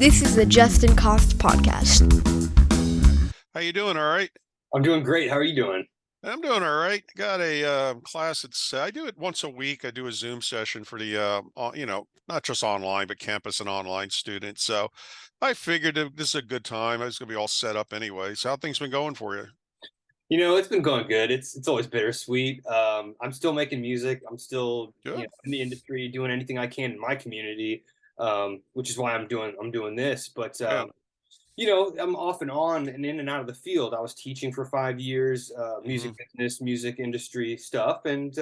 This is the Justin Cost Podcast. How you doing? All right. I'm doing great. How are you doing? I'm doing all right. Got a class. I do it once a week. I do a Zoom session for the not just online but campus and online students. So I figured that this is a good time. I was gonna be all set up anyway. So how things been going for you? It's been going good. It's always bittersweet. I'm still making music. I'm still, Good. in the industry, doing anything I can in my community, which is why I'm doing this. But Yeah. I'm off and on and in and out of the field. I was teaching for 5 years, Hmm. music business, music industry stuff, and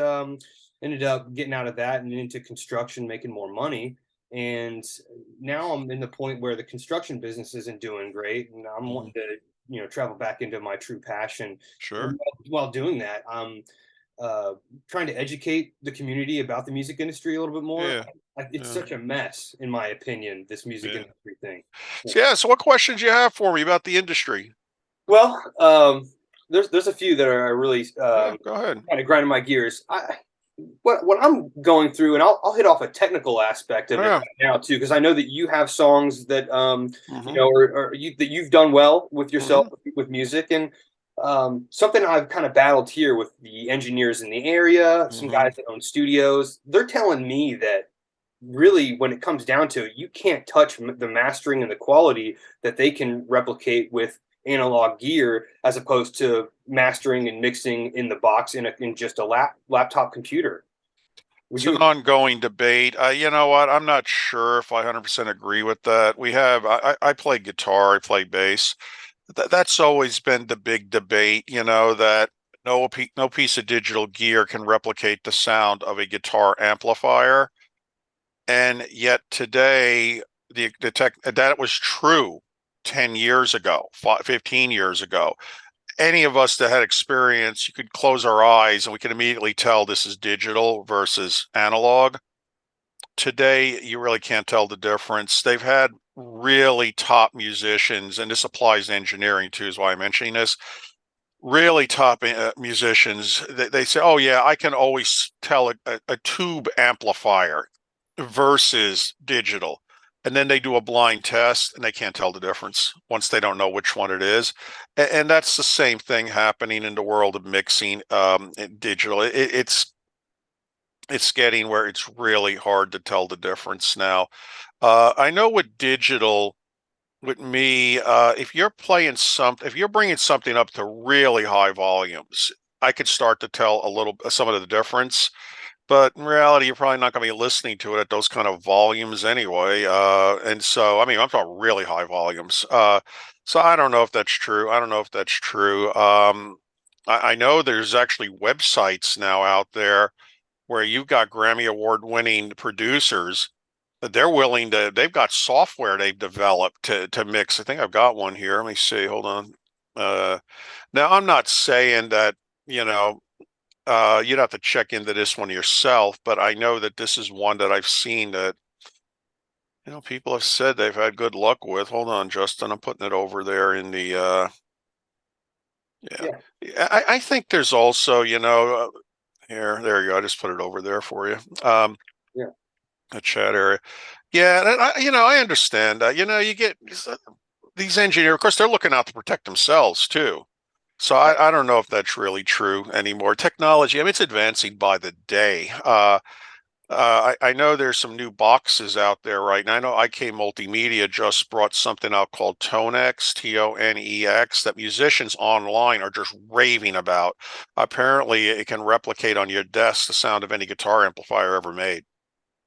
ended up getting out of that and into construction, making more money. And now I'm in the point where the construction business isn't doing great, and I'm Hmm. wanting to, travel back into my true passion. Sure. And while doing that, I'm trying to educate the community about the music industry a little bit more. Yeah. It's Yeah. such a mess, in my opinion, this music Yeah. industry thing. So what questions you have for me about the industry? Well, there's a few that are really Yeah. Go ahead. kind of grinding my gears. What I'm going through, and I'll hit off a technical aspect of it Yeah. right now too, because I know that you have songs that Hmm. that you've done well with yourself Hmm. with music, and something I've kind of battled here with the engineers in the area, some Hmm. guys that own studios. They're telling me that really, when it comes down to it, you can't touch the mastering and the quality that they can replicate with analog gear, as opposed to mastering and mixing in the box in just a laptop computer. Would It's an you? ongoing debate. You know what? I'm not sure if I 100% agree with that. I play guitar, I play bass. That's always been the big debate, that no piece of digital gear can replicate the sound of a guitar amplifier. And yet today, the tech that was true 10 years ago, 15 years ago. Any of us that had experience, you could close our eyes and we could immediately tell this is digital versus analog. Today, you really can't tell the difference. They've had really top musicians, and this applies to engineering too, is why I'm mentioning this. Really top musicians, they say, "Oh yeah, I can always tell a tube amplifier versus digital." And then they do a blind test and they can't tell the difference once they don't know which one it is. And that's the same thing happening in the world of mixing digital. It's getting where it's really hard to tell the difference now. I know with digital, with me, if you're bringing something up to really high volumes, I could start to tell some of the difference. But in reality, you're probably not going to be listening to it at those kind of volumes anyway. And so, I mean, I'm talking really high volumes. So I don't know if that's true. I don't know if that's true. I know there's actually websites now out there where you've got Grammy award winning producers that they've got software they've developed to mix. I think I've got one here. Let me see. Hold on. Uh, Now I'm not saying that, you know, you'd have to check into this one yourself, but I know that this is one that I've seen that, people have said they've had good luck with. Hold on, Justin. I'm putting it over there in the, yeah. Yeah, I think there's also, there you go. I just put it over there for you. Um, yeah, a chat area. Yeah, and I understand that. You get these engineers, of course, they're looking out to protect themselves too. So I don't know if that's really true anymore. Technology, I mean, it's advancing by the day. I know there's some new boxes out there right now. I know IK Multimedia just brought something out called Tonex, Tonex, that musicians online are just raving about. Apparently, it can replicate on your desk the sound of any guitar amplifier ever made.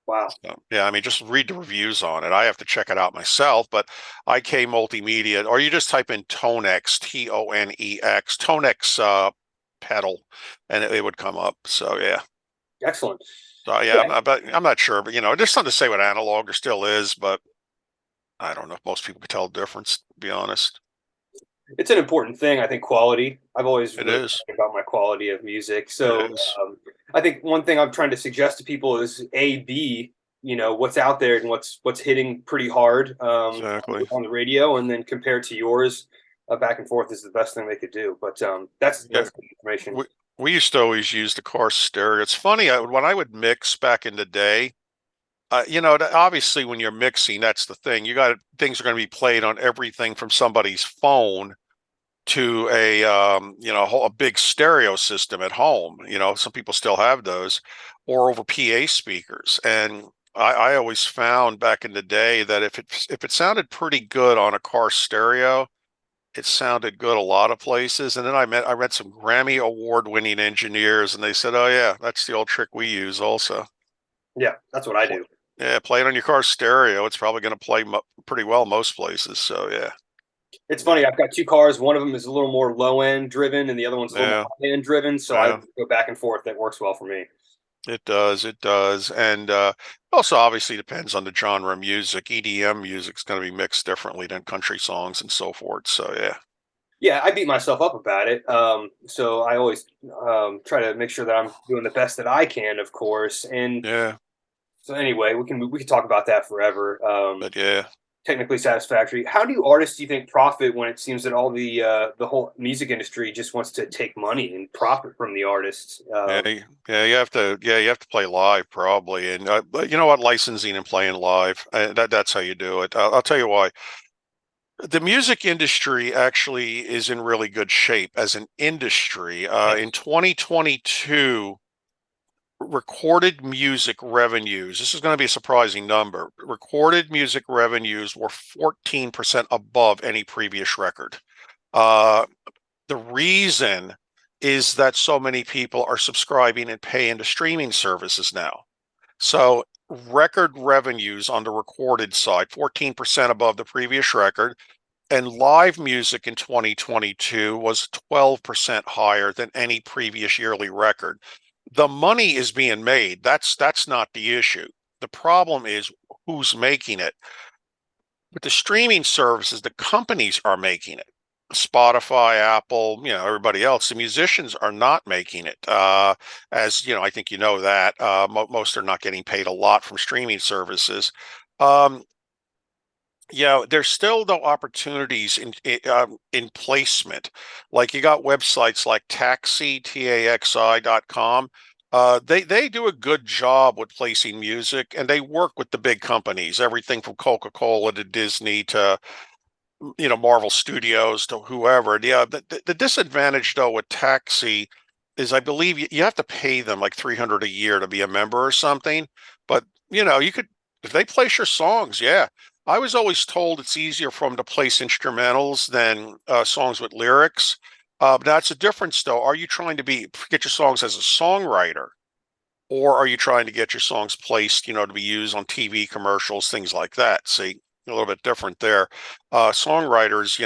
wow, So, yeah, I mean, just read the reviews on it. I have to check it out myself, but IK Multimedia, or you just type in Tonex, Tonex, Tonex pedal, and it would come up. So yeah, excellent. so yeah, Yeah, I'm not sure, but there's something to say with analog. There still is, but I don't know if most people could tell the difference. To be honest, it's an important thing. I think quality. I've always it really is. cared about my quality of music. It So is I think one thing I'm trying to suggest to people is B, what's out there and what's hitting pretty hard exactly. on the radio, and then compared to yours, back and forth is the best thing they could do. But Yeah, that's good information. we used to always use the car stereo. It's funny when I would mix back in the day. Obviously when you're mixing, that's the thing. Things are going to be played on everything from somebody's phone to a big stereo system at home. Some people still have those, or over PA speakers. And I always found back in the day that if it sounded pretty good on a car stereo, it sounded good a lot of places. And then I read some Grammy award winning engineers, and they said, "Oh yeah, that's the old trick we use also." Yeah, that's what I do. Yeah, play it on your car stereo. It's probably going to play pretty well most places. So yeah, It's funny. I've got two cars. One of them is a little more low end driven, and the other one's a little more yeah, high end driven. So I yeah. go back and forth. That works well for me. It does, it does, and also obviously depends on the genre of music. EDM music's going to be mixed differently than country songs and so forth. So yeah, Yeah, I beat myself up about it. So I always try to make sure that I'm doing the best that I can, of course. And yeah, so anyway, we can talk about that forever. but yeah. Technically satisfactory. How do artists, do you think, profit when it seems that all the whole music industry just wants to take money and profit from the artists? Yeah, yeah, you have to play live probably, and but you know what, licensing and playing live, that's how you do it. I'll tell you why. The music industry actually is in really good shape as an industry. In 2022, recorded music revenues, this is going to be a surprising number. Recorded music revenues were 14% above any previous record. Uh, the reason is that so many people are subscribing and paying to streaming services now. So record revenues on the recorded side, 14% above the previous record, and live music in 2022 was 12% higher than any previous yearly record. The money is being made. That's not the issue. The problem is who's making it. With the streaming services, the companies are making it. Spotify, Apple, everybody else. The musicians are not making it. As you know, I think you know that most are not getting paid a lot from streaming services. Um, yeah, there's still no opportunities in placement. Like you got websites like taxi.com. They do a good job with placing music, and they work with the big companies, everything from Coca-Cola to Disney to Marvel Studios to whoever. Yeah, the disadvantage though with Taxi is I believe you have to pay them like 300 a year to be a member or something. But you could if they place your songs, yeah. I was always told it's easier for them to place instrumentals than songs with lyrics. But that's a difference though. Are you trying to get your songs as a songwriter? Or are you trying to get your songs placed, to be used on TV commercials, things like that? See, a little bit different there. Songwriters,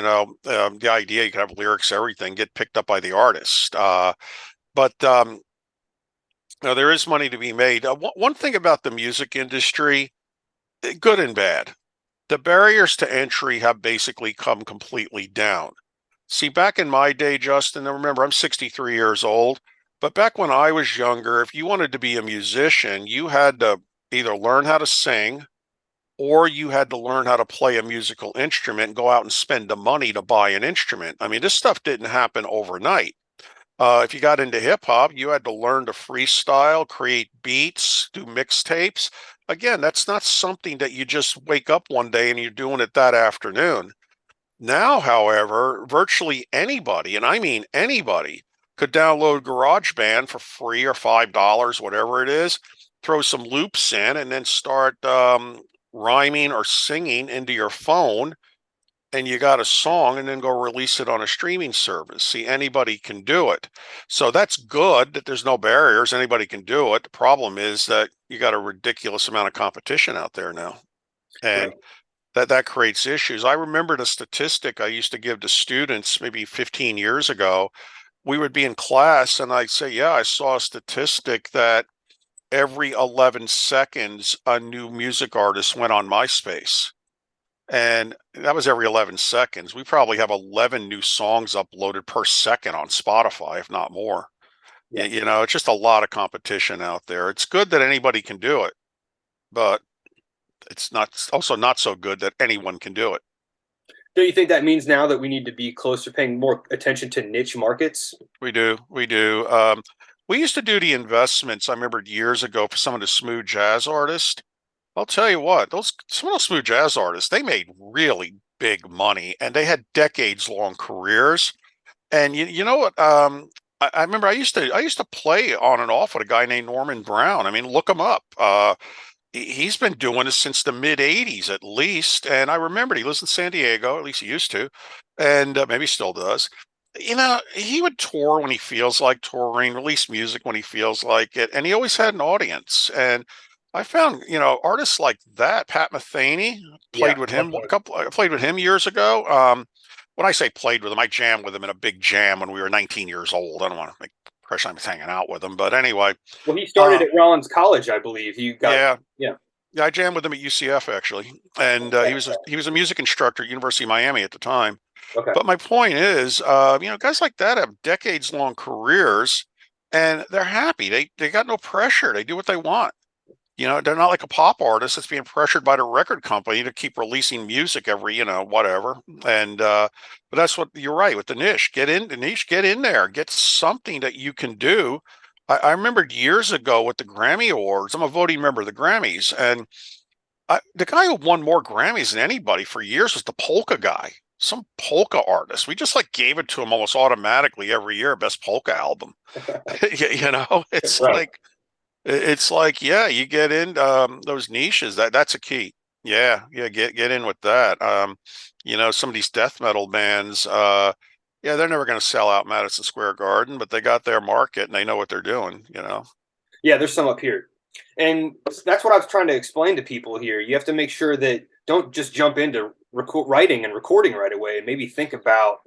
the idea you can have lyrics, everything get picked up by the artist. But now there is money to be made. One thing about the music industry, good and bad, the barriers to entry have basically come completely down. See, back in my day, Justin, and remember, I'm 63 years old, but back when I was younger, if you wanted to be a musician, you had to either learn how to sing or you had to learn how to play a musical instrument and go out and spend the money to buy an instrument. I mean, this stuff didn't happen overnight. If you got into hip hop, you had to learn to freestyle, create beats, do mixtapes. Again, that's not something that you just wake up one day and you're doing it that afternoon. Now, however, virtually anybody, and I mean anybody, could download GarageBand for free or $5, whatever it is, throw some loops in, and then start rhyming or singing into your phone, and you got a song, and then go release it on a streaming service. See, anybody can do it. So that's good that there's no barriers. Anybody can do it. The problem is that you got a ridiculous amount of competition out there now. And Right. that creates issues. I remember the statistic I used to give to students maybe 15 years ago. We would be in class and I'd say, yeah, I saw a statistic that every 11 seconds a new music artist went on MySpace. And that was every 11 seconds. We probably have 11 new songs uploaded per second on Spotify, if not more. Yeah. It's just a lot of competition out there. It's good that anybody can do it, but it's not so good that anyone can do it. Do you think that means now that we need to be closer, paying more attention to niche markets? We do. We do. We used to do the investments, I remember years ago, for some of the smooth jazz artists. I'll tell you what, those some of those smooth jazz artists, they made really big money and they had decades long careers. And you know what? I remember I used to play on and off with a guy named Norman Brown. I mean, look him up. He's been doing this since the mid '80s at least. And I remembered he lives in San Diego, at least he used to, and maybe still does. You know, he would tour when he feels like touring, release music when he feels like it, and he always had an audience. And I found, artists like that. Pat Metheny, Yeah. played with him I played with him years ago. When I say played with him, I jammed with him in a big jam when we were 19 years old. I don't want to make impression I'm hanging out with him, but anyway, Well, he started um, at Rollins College, I believe. He got yeah, yeah. yeah, I jammed with him at UCF actually, and he was a music instructor at University of Miami at the time. Okay. But my point is, guys like that have decades long careers, and they're happy. They got no pressure. They do what they want. They're not like a pop artist that's being pressured by the record company to keep releasing music every, whatever. And but that's what you're right with the niche. Get in there, get something that you can do. I remembered years ago with the Grammy Awards. I'm a voting member of the Grammys, and the guy who won more Grammys than anybody for years was the polka guy, some polka artist. We just like gave it to him almost automatically every year, best polka album. It's Right. like yeah, you get in those niches. That's a key. Yeah, yeah, get in with that. Some of these death metal bands, yeah, they're never going to sell out Madison Square Garden, but they got their market and they know what they're doing. Yeah, there's some up here. And that's what I was trying to explain to people here. You have to make sure that don't just jump into writing and recording right away, and maybe think about,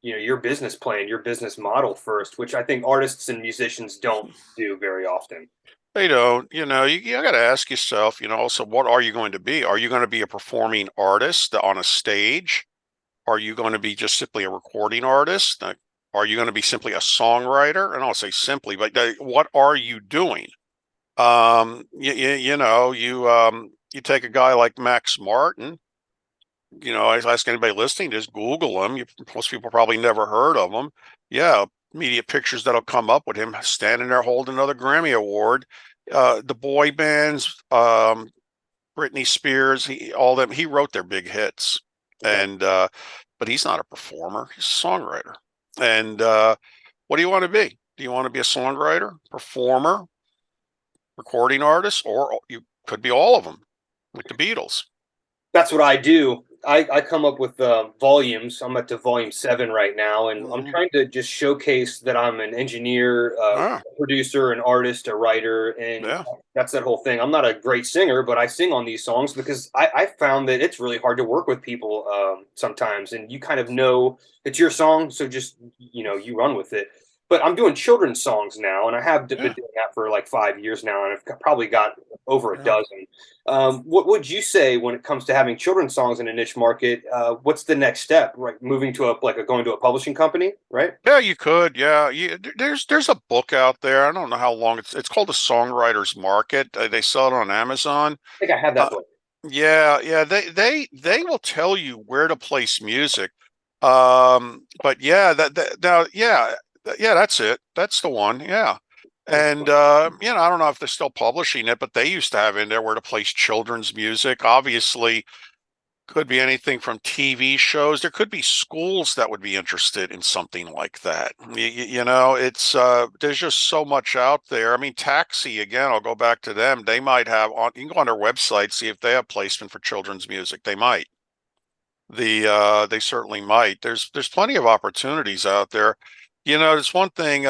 your business plan, your business model first, which I think artists and musicians don't do very often. They don't, you got to ask yourself, also, what are you going to be? Are you going to be a performing artist on a stage? Are you going to be just simply a recording artist? Are you going to be simply a songwriter? And I'll say simply, but what are you doing? You take a guy like Max Martin. I ask anybody listening, just Google him. Most people probably never heard of him. Yeah, media pictures that'll come up with him standing there holding another Grammy award. The boy bands, Britney Spears, all them. He wrote their big hits, Okay. and but he's not a performer. He's a songwriter. And what do you want to be? Do you want to be a songwriter, performer, recording artist, or you could be all of them, like the Beatles? That's what I do. I come up with volumes. I'm up to volume 7 right now, and I'm Mhm. trying to just showcase that I'm an engineer, Ah, producer, an artist, a writer, and yeah. that's that whole thing. I'm not a great singer, but I sing on these songs because I found that it's really hard to work with people sometimes, and you kind of know it's your song, so just you run with it. But I'm doing children's songs now, and I have been Yeah, doing that for like 5 years now, and probably got over a yeah. dozen. What would you say when it comes to having children's songs in a niche market? What's the next step? Right, moving to going to a publishing company, right? Yeah, you could. Yeah, there's a book out there. I don't know how long it's called The Songwriter's Market. They sell it on Amazon. I think I have that Uh, book. yeah, yeah. They will tell you where to place music. But yeah, that now, yeah, yeah. That's it. That's the one. Yeah. And I don't know if they're still publishing it, but they used to have in there where to place children's music. Obviously, could be anything from TV shows. There could be schools that would be interested in something like that. It's there's just so much out there. I mean, Taxi again. I'll go back to them. They might have on. You can go on their website, see if they have placement for children's music. They might. They certainly might. There's plenty of opportunities out there. It's one thing.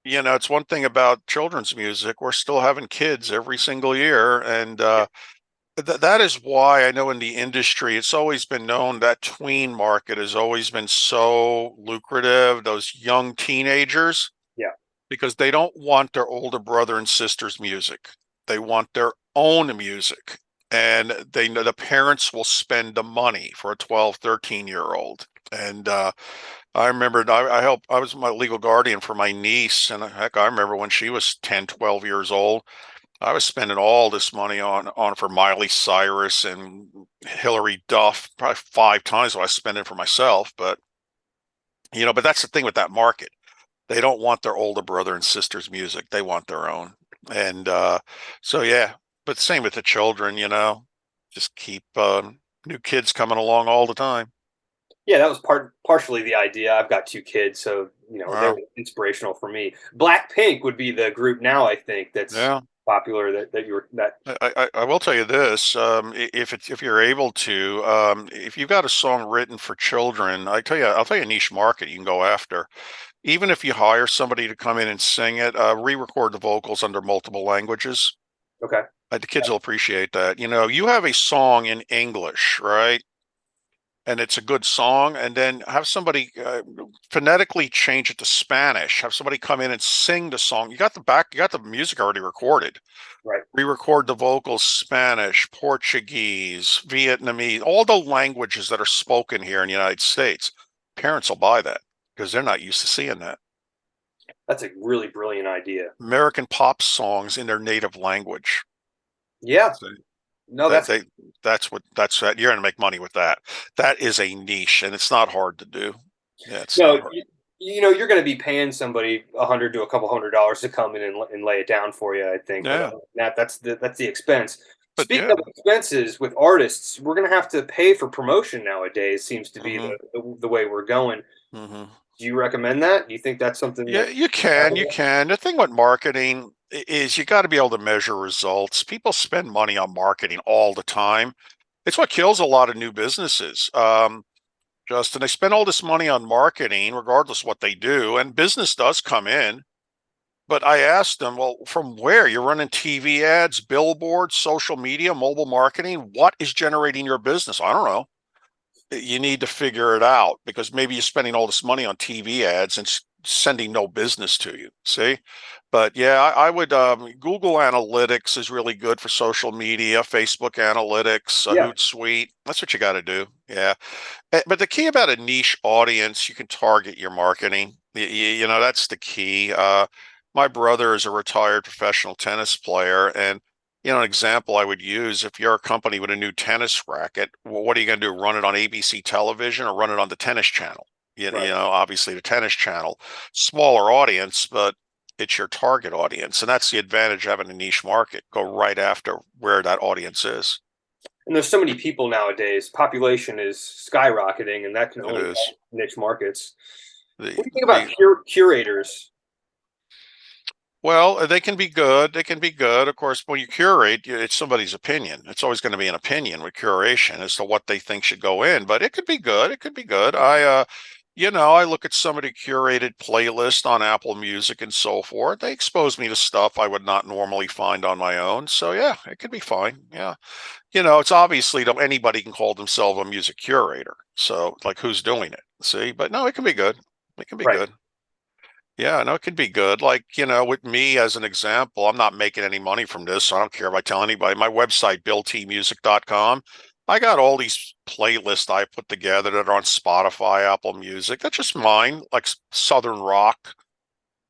It's one thing about children's music. We're still having kids every single year, and that is why I know in the industry, it's always been known that tween market has always been so lucrative, those young teenagers, Yeah. because they don't want their older brother and sister's music. They want their own music. And they know the parents will spend the money for a 12, 13-year old. And I remember I was my legal guardian for my niece. And heck, I remember when she was 10, 12 years old. I was spending all this money on for Miley Cyrus and Hillary Duff, probably 5 times what I spend it for myself. But that's the thing with that market. They don't want their older brother and sister's music. They want their own. And so yeah. but same with the children, just keep new kids coming along all the time. Yeah, that was partially the idea. I've got two kids, so they were Wow. inspirational for me. Blackpink would be the group now, I think, that's Yeah. popular. That you were that. I will tell you this, if you're able to, if you've got a song written for children, I'll tell you a niche market you can go after. Even if you hire somebody to come in and sing it, re-record the vocals under multiple languages. Okay. The kids will appreciate that. You have a song in English, right? And it's a good song, and then have somebody phonetically change it to Spanish. Have somebody come in and sing the song. You got the music already recorded. Right. Re-record the vocals Spanish, Portuguese, Vietnamese, all the languages that are spoken here in the United States. Parents will buy that because they're not used to seeing that. That's a really brilliant idea. American pop songs in their native language. Yeah. So No, that they that's that you're gonna make money with that. That is a niche and it's not hard to do. Yeah, it's not no. hard. You're going to be paying somebody $100 to a couple $100 to come in and lay it down for you. I think, but Yeah. that's the expense. But Speaking yeah. of expenses with artists, we're going to have to pay for promotion nowadays. Seems to be hmm the way we're going. hmm Do you recommend that? Do you think that's something Yeah, that? you can. The thing with marketing is you got to be able to measure results. People spend money on marketing all the time. It's what kills a lot of new businesses. Justin, they spend all this money on marketing, regardless of what they do, and business does come in. But I asked them, well, from where? You're running TV ads, billboards, social media, mobile marketing. What is generating your business? I don't know. You need to figure it out because maybe you're spending all this money on TV ads and sending no business to you. See? But yeah, I would Google Analytics is really good for social media, Facebook Analytics, a Yeah. Hootsuite. That's what you got to do. Yeah. But the key about a niche audience, you can target your marketing. That's the key. My brother is a retired professional tennis player, and an example I would use if you're a company with a new tennis racket, well, what are you going to do? Run it on ABC television or run it on the tennis channel? Right. Obviously the tennis channel, smaller audience, but it's your target audience, and that's the advantage of having a niche market. Go right after where that audience is. And there's so many people nowadays. Population is skyrocketing, and that can It only is. help niche markets. The What do you think about the curators? Well, they can be good. They can be good. Of course, when you curate, it's somebody's opinion. It's always going to be an opinion with curation as to what they think should go in, but it could be good. It could be good. I look at some of the curated playlist on Apple Music and so forth. They expose me to stuff I would not normally find on my own. So yeah, it could be fine. Yeah. It's obviously anybody can call themselves a music curator. So like who's doing it? See, but no, it can be good. It can be Right. good. Yeah, no, it can be good. Like, with me as an example, I'm not making any money from this. So I don't care if I tell anybody. My website, billtmusic.com, I got all these playlists I put together that are on Spotify, Apple Music. That's just mine, like Southern rock,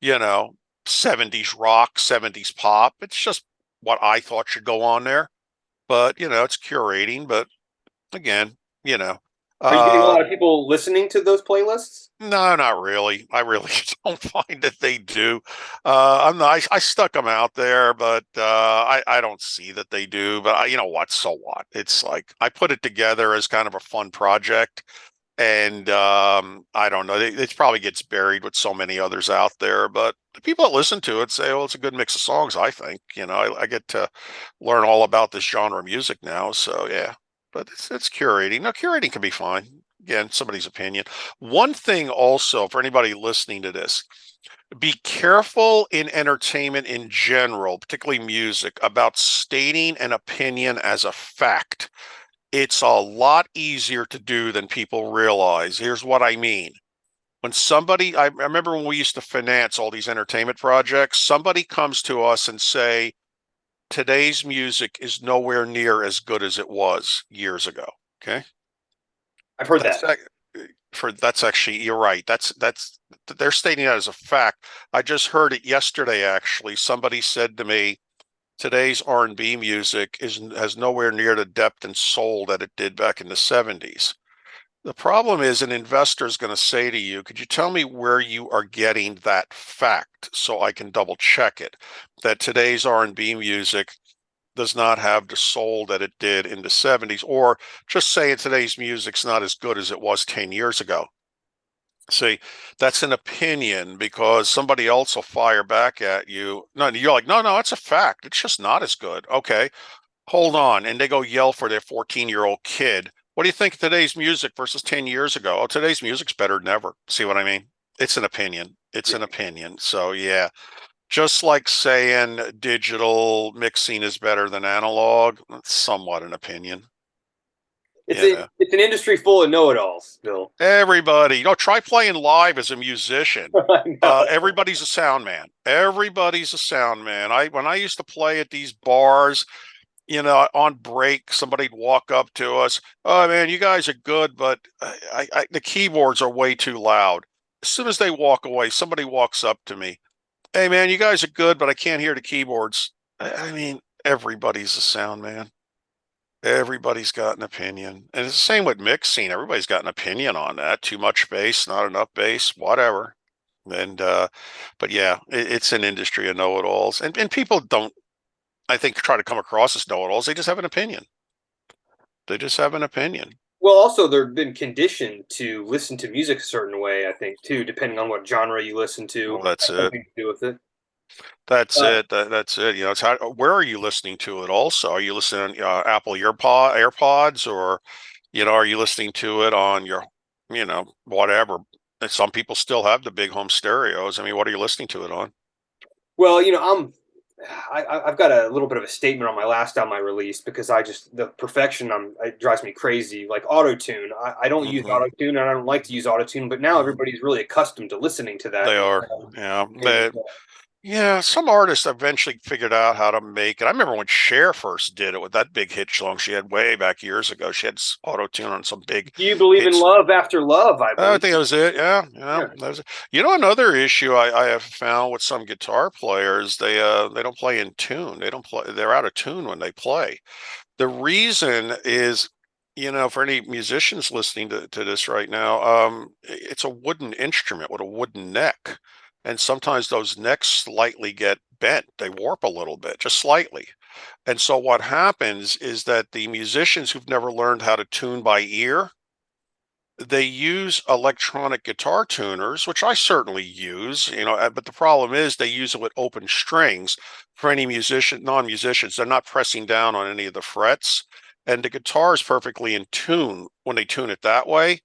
you know, 70s rock, 70s pop. It's just what I thought should go on there. But, it's curating. But again, you know, Are you getting a uh, lot of people listening to those playlists? no, not really. I really don't find that they do. I'm not, I stuck them out there, but I don't see that they do. But you know what? So what? It's like I put it together as kind of a fun project, and I don't know. It probably gets buried with so many others out there. But the people that listen to it say, "Well, it's a good mix of songs." I think. I get to learn all about this genre of music now. So yeah, but it's curating. No, curating can be fine. Again, somebody's opinion. One thing also for anybody listening to this, be careful in entertainment in general, particularly music, about stating an opinion as a fact. It's a lot easier to do than people realize. Here's what I mean. I remember when we used to finance all these entertainment projects, somebody comes to us and say, today's music is nowhere near as good as it was years ago. Okay. I've heard That's that. ac- that's actually, you're right. That's they're stating that as a fact. I just heard it yesterday actually. Somebody said to me, today's R&B music has nowhere near the depth and soul that it did back in the 70s. The problem is an investor is going to say to you, could you tell me where you are getting that fact so I can double check it that today's R&B music does not have the soul that it did in the 70s, or just saying today's music's not as good as it was 10 years ago. See, that's an opinion because somebody else will fire back at you. No, you're like, no, it's a fact. It's just not as good. Okay, hold on. And they go yell for their 14-year-old kid. What do you think of today's music versus 10 years ago? Oh, today's music's better than ever. See what I mean? It's an opinion. It's Yeah. an opinion. So, yeah, just like saying digital mixing is better than analog, that's somewhat an opinion. It's an industry full of know-it-alls, Bill. Everybody, try playing live as a musician. I know. Everybody's a sound man. Everybody's a sound man. When I used to play at these bars, on break, somebody'd walk up to us. Oh man, you guys are good, but the keyboards are way too loud. As soon as they walk away, somebody walks up to me. Hey man, you guys are good, but I can't hear the keyboards. I mean, everybody's a sound man. Everybody's got an opinion. And it's the same with mixing. Everybody's got an opinion on that. Too much bass, not enough bass, whatever. And but yeah, it's an industry of know-it-alls. And people don't, I think, try to come across as know-it-alls. They just have an opinion. They just have an opinion. Well, also they've been conditioned to listen to music a certain way, I think, too, depending on what genre you listen to. Well, that's Has it. something to do with it. That's Uh, it. That's it. It's where are you listening to it also? Are you listening Apple AirPods, or are you listening to it on your, whatever? And some people still have the big home stereos. I mean, what are you listening to it on? well, I've got a little bit of a statement on my last album I released because the perfection it drives me crazy. Like auto tune, I don't use Hmm. auto tune and I don't like to use auto tune, but now Hmm. everybody's really accustomed to listening to that. They are. Yeah. And Yeah, some artists eventually figured out how to make it. I remember when Cher first did it with that big hit song she had way back years ago. She had auto tune on some big do you believe in hits. love after love? I I believe. think that was it. Yeah, Yeah. that was it. Another issue I have found with some guitar players, they don't play in tune. They don't play. They're out of tune when they play. The reason is, for any musicians listening to this right now, it's a wooden instrument with a wooden neck. And sometimes those necks slightly get bent. They warp a little bit, just slightly. And so what happens is that the musicians who've never learned how to tune by ear, they use electronic guitar tuners, which I certainly use, but the problem is they use it with open strings. For any non-musicians, they're not pressing down on any of the frets, and the guitar is perfectly in tune when they tune it that way.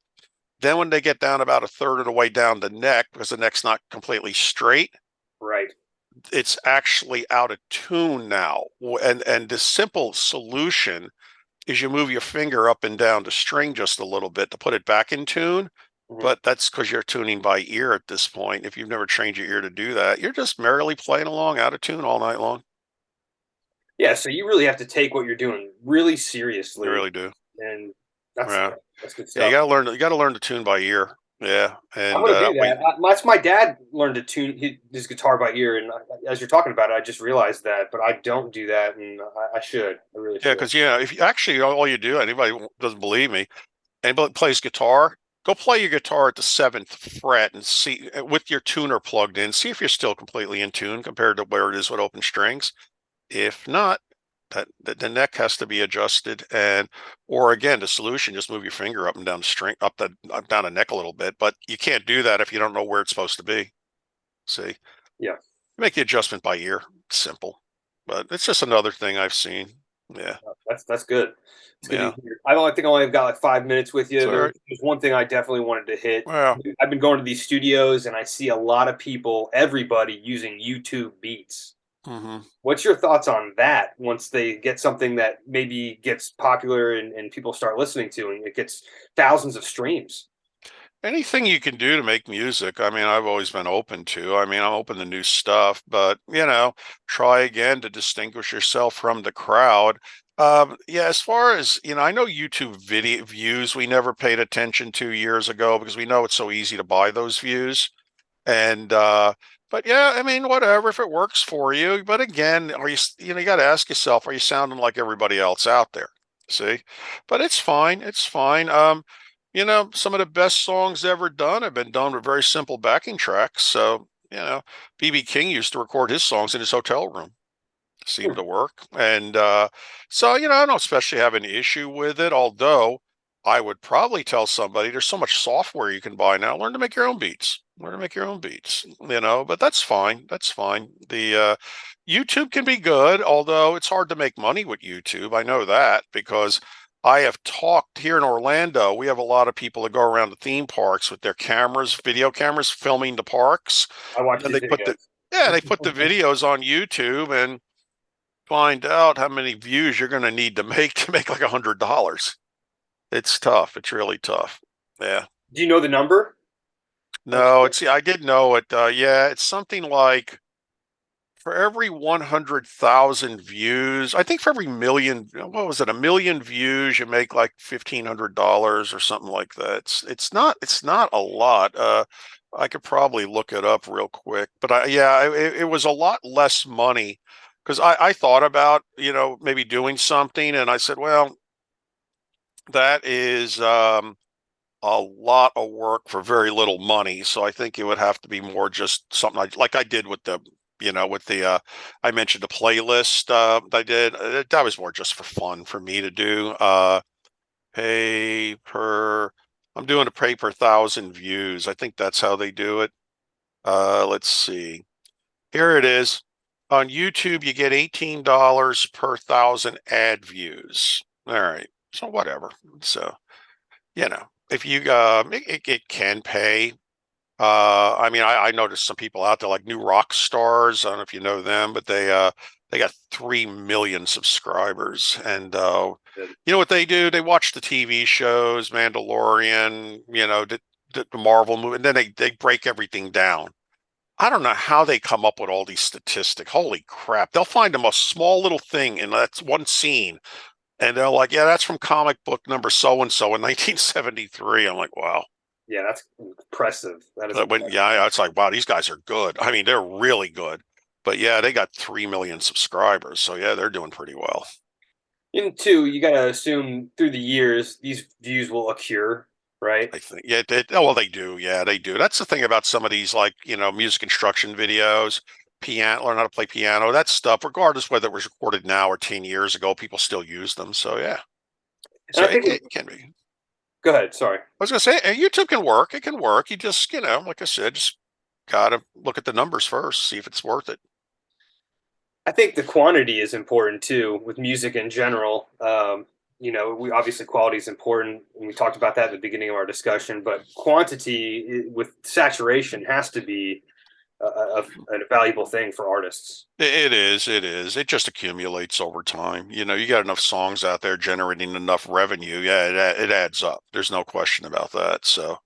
Then when they get down about a third of the way down the neck, because the neck's not completely straight, Right. it's actually out of tune now. And the simple solution is you move your finger up and down the string just a little bit to put it back in tune. Mhm. But that's because you're tuning by ear at this point. If you've never trained your ear to do that, you're just merrily playing along out of tune all night long. Yeah. So you really have to take what you're doing really You seriously, really do. and that's Yeah. that's good Yeah, you stuff. gotta learn. You gotta learn to tune by ear. Yeah, I'm and gonna do that way. that. That's my dad learned to tune his guitar by ear, and as you're talking about it, I just realized that. But I don't do that, and I should. I really Yeah, should. because if you actually all you do, anybody who doesn't believe me, anybody that plays guitar, go play your guitar at the seventh fret and see with your tuner plugged in. See if you're still completely in tune compared to where it is with open strings. If not, that the neck has to be adjusted, or again, the solution, just move your finger up and down the string, up down the neck a little bit. But you can't do that if you don't know where it's supposed to be. See, Yeah. make the adjustment by ear. It's simple, but it's just another thing I've seen. Yeah, That's good. It's good to yeah. hear. I think I only have got like 5 minutes with you. It's all right. There's one thing I definitely wanted to hit. Well, I've been going to these studios and I see a lot of people, everybody using YouTube beats. hmm What's your thoughts on that once they get something that maybe gets popular and people start listening to and it gets thousands of streams? anything you can do to make music. I mean, I've always been open to. I mean, I'm open to new stuff, but try again to distinguish yourself from the crowd. Yeah, as far as I know YouTube video views we never paid attention to years ago because we know it's so easy to buy those views. And but yeah, I mean, whatever if it works for you. But again, are you got to ask yourself, are you sounding like everybody else out there? See, but it's fine. It's fine. Some of the best songs ever done have been done with very simple backing tracks. So, BB King used to record his songs in his hotel room. seemed to work. And so, I don't especially have an issue with it, although I would probably tell somebody there's so much software you can buy now. Learn to make your own beats. Learn to make your own beats, but that's fine. That's fine. The YouTube can be good, although it's hard to make money with YouTube. I know that because I have talked here in Orlando. We have a lot of people that go around the theme parks with their cameras, video cameras, filming the parks. I watch And these they put the videos on YouTube and find out how many views you're going to need to make like $100. It's tough. It's really tough. Yeah. Do you know the number? No, I did know it. Yeah, it's something like for every 100,000 views, I think for every million, what was it, a million views, you make like $1,500 or something like that. It's not a lot. I could probably look it up real quick, but it was a lot less money because I thought about, maybe doing something, and I said, well, that is a lot of work for very little money. So I think it would have to be more just something like I did with I mentioned the playlist I did. That was more just for fun for me to do. Pay per, I'm doing a pay per 1,000 views. I think that's how they do it. Let's see. Here it is. On YouTube, you get $18 per 1,000 ad views. All right. So whatever. So, if you it can pay. I mean, I noticed some people out there like New Rock Stars. I don't know if you know them, but they got 3 million subscribers, and you know what they do? They watch the TV shows, Mandalorian, the Marvel movie, and then they break everything down. I don't know how they come up with all these statistics. Holy crap! They'll find them a small little thing, and that's one scene. And they're like, yeah, that's from comic book number so and so in 1973. I'm like, wow. Yeah, that's impressive. That is. It's like, wow, these guys are good. I mean, they're really good. But yeah, they got 3 million subscribers. So yeah, they're doing pretty well. And two, you got to assume through the years these views will accrue, right? I think, yeah, well, they do. Yeah, they do. That's the thing about some of these, like, music instruction videos, piano, learn how to play piano, that stuff, regardless whether it was recorded now or 10 years ago, people still use them. So yeah. So it can be. Go ahead. Sorry. I was going to say, YouTube can work. It can work. You just, like I said, just got to look at the numbers first, see if it's worth it. I think the quantity is important too with music in general. We obviously quality is important, and we talked about that at the beginning of our discussion. But quantity with saturation has to be a valuable thing for artists. It is. It is. It just accumulates over time. You got enough songs out there generating enough revenue. Yeah, it adds up. There's no question about that. So,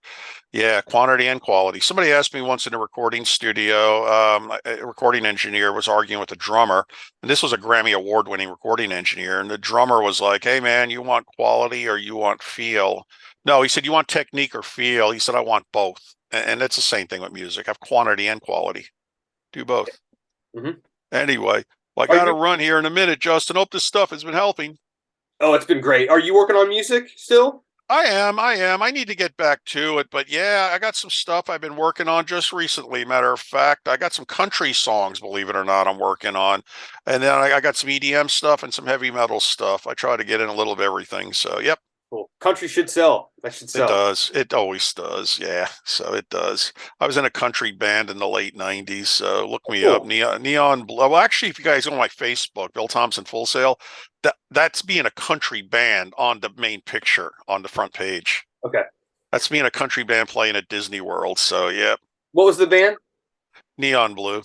yeah, quantity and quality. Somebody asked me once in a recording studio, a recording engineer was arguing with a drummer, and this was a Grammy award-winning recording engineer, and the drummer was like, "Hey, man, you want quality or you want feel?" No, he said, "You want technique or feel?" He said, "I want both." And it's the same thing with music. Have quantity and quality. Do both. Mm-hmm. Anyway, well, I got to run here in a minute, Justin. Hope this stuff has been helping. Oh, it's been great. Are you working on music still? I am. I need to get back to it. But yeah, I got some stuff I've been working on just recently. Matter of fact, I got some country songs, believe it or not, I'm working on. And then I got some EDM stuff and some heavy metal stuff. I try to get in a little of everything. So, yep. Cool. Country should sell. That should sell. It does. It always does. Yeah. So it does. I was in a country band in the late 90s. So look me up. Neon Blue. Well, actually, if you guys go on my Facebook, Bill Thompson Full Sail, that's being a country band on the main picture on the front page. Okay. That's being a country band playing at Disney World. So, yeah. What was the band? Neon Blue.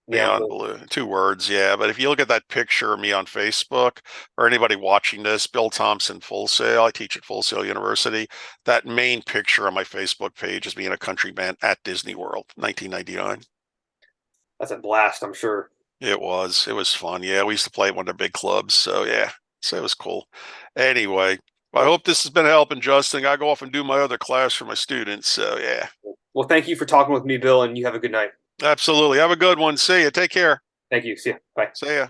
Neon Blue. 2 words, yeah. But if you look at that picture of me on Facebook or anybody watching this, Bill Thompson Full Sail, I teach at Full Sail University. That main picture on my Facebook page is being a country band at Disney World, 1999. That's a blast, I'm sure. It was. It was fun. Yeah, we used to play at one of the big clubs. So, yeah. So it was cool. Anyway, I hope this has been helping, Justin. I go off and do my other class for my students. So, yeah. Well, thank you for talking with me, Bill, and you have a good night. Absolutely. Have a good one. See you. Take care. Thank you. See ya. Bye. See ya.